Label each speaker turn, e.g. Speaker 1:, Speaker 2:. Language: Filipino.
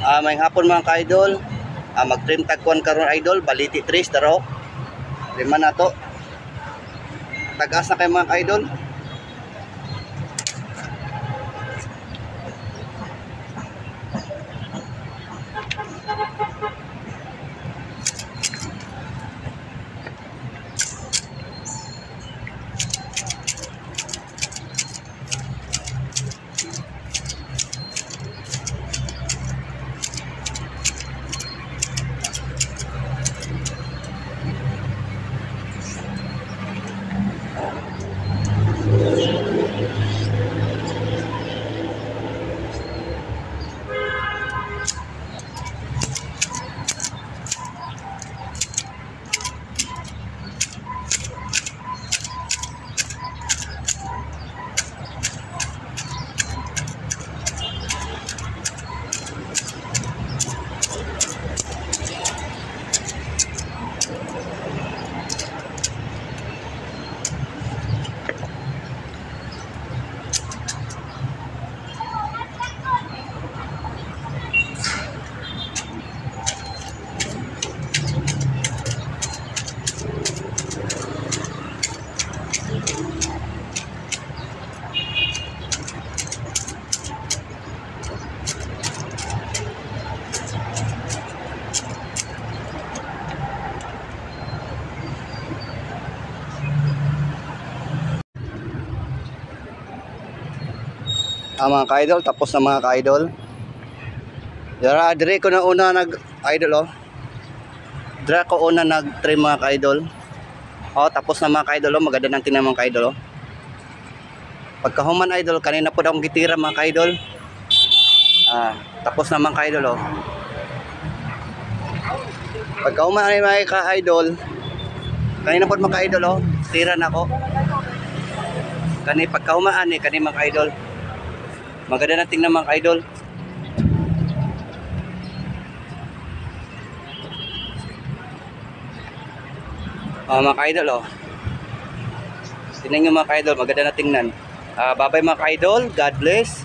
Speaker 1: May hapon mga ka-idol. Mag-trim tagkuan karon idol, baliti tres daro. Lima na to. Tagas na kay mga ka-idol. Mga ka-idol, tapos na mga ka-idol. Dire ko na una nag-idol oh. Dire ko una nag-trim mga ka-idol. Tapos na mga ka-idol oh, maganda nang tingnan mga ka-idol oh. Pagkahuman idol, kanina po akong gitira mga ka-idol. Tapos na mga ka-idol oh. Pagkahuman ay mga ka-idol, kanina po mga ka-idol oh, tira na ako. Kani pagkahumaan kani mga ka-idol. Maganda na tingnan mga ka-idol. Mga ka-idol oh. Tingnan nyo mga ka-idol, maganda na tingnan. Bye bye mga ka-idol. God bless.